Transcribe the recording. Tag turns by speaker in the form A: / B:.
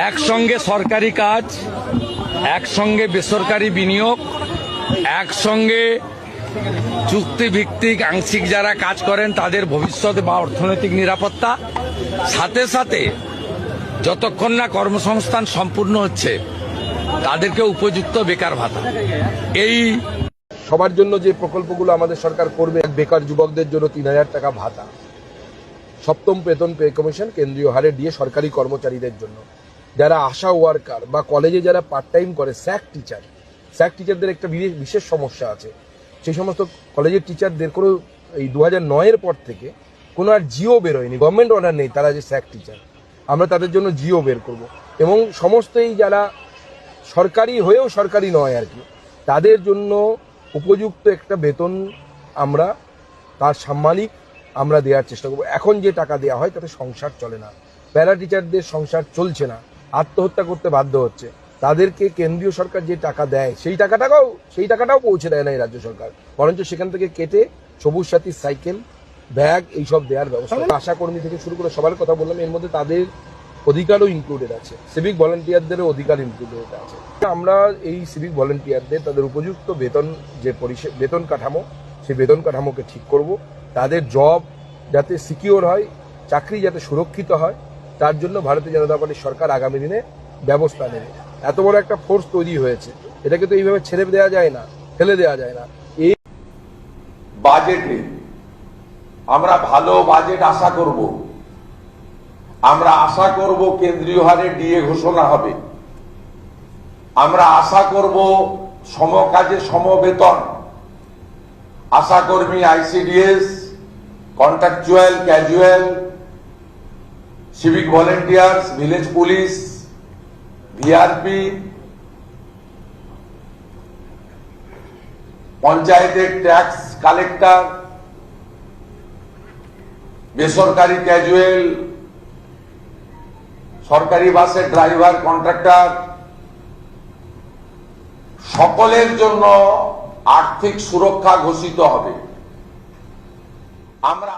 A: একসঙ্গে সরকারি কাজ, একসঙ্গে বেসরকারি বিনিয়োগ, একসঙ্গে চুক্তিভিত্তিক আংশিক যারা কাজ করেন তাদের ভবিষ্যৎ বা অর্থনৈতিক নিরাপত্তা, সাথে সাথে যতক্ষণ না কর্মসংস্থান সম্পূর্ণ হচ্ছে তাদেরকে উপযুক্ত বেকার ভাতা। এই
B: সবার জন্য যে প্রকল্পগুলো আমাদের সরকার করবে, বেকার যুবকদের জন্য ৩,০০০ টাকা ভাতা, সপ্তম বেতন পে কমিশন কেন্দ্রীয় হারে দিয়ে সরকারি কর্মচারীদের জন্য, যারা আশা ওয়ার্কার বা কলেজে যারা পার্ট টাইম করে, স্যাক টিচারদের একটা বিশেষ সমস্যা আছে। সেই সমস্ত কলেজের টিচারদের কোনো এই 2009-এর পর থেকে কোনো আর জিও বেরোয়নি, গভর্নমেন্ট অর্ডার নেই তারা যে স্যাক টিচার, আমরা তাদের জন্য জিও বের করব। এবং সমস্ত এই যারা সরকারি হয়েও সরকারি নয় আর কি, তাদের জন্য উপযুক্ত একটা বেতন আমরা তার সাম্মানিক আমরা দেওয়ার চেষ্টা করবো। এখন যে টাকা দেওয়া হয় তাতে সংসার চলে না, প্যারা টিচারদের সংসার চলছে না, আত্মহত্যা করতে বাধ্য হচ্ছে। তাদেরকে কেন্দ্রীয় সরকার যে টাকা দেয় সেই টাকাটাও পৌঁছে দেয় না এই রাজ্য সরকার, বরঞ্চ সেখান থেকে কেটে সবুজ সাথী সাইকেল, ব্যাগ এইসব দেওয়ার ব্যবস্থা। আশা কর্মী থেকে শুরু করে সবার কথা বললাম, এর মধ্যে তাদের অধিকারও ইনক্লুডেড আছে, সিভিক ভলেন্টিয়ারদেরও অধিকার ইনক্লুডেড আছে। আমরা এই সিভিক ভলেন্টিয়ারদের তাদের উপযুক্ত বেতন যে বেতন কাঠামো, সেই বেতন কাঠামোকে ঠিক করব। তাদের জব যাতে সিকিওর হয়, চাকরি যাতে সুরক্ষিত হয়, তার জন্য ভারতীয় জনতা পার্টির সরকার আগামী দিনে ব্যবস্থা নেবে। এত বড় একটা ফোর্স তৈরি হয়েছে, এটাকে তো এইভাবে ছেড়ে দেওয়া যায় না, ফেলে দেওয়া যায় না। এই
C: বাজেটে আমরা ভালো বাজেট আশা করব। আমরা আশা করব কেন্দ্রীয় হারে ডিএ ঘোষণা হবে। আমরা আশা করব সমকাজে সমবেতন, আশাকর্মী, ICDS, contractual, casual, civic volunteers, village police, VRP, পঞ্চায়েতের ট্যাক্স কালেক্টর, বেসরকারি ক্যাজুয়াল, সরকারি বাসের ড্রাইভার, কন্ট্রাক্টর, সকলের জন্য আর্থিক সুরক্ষা ঘোষিত হবে। আমরা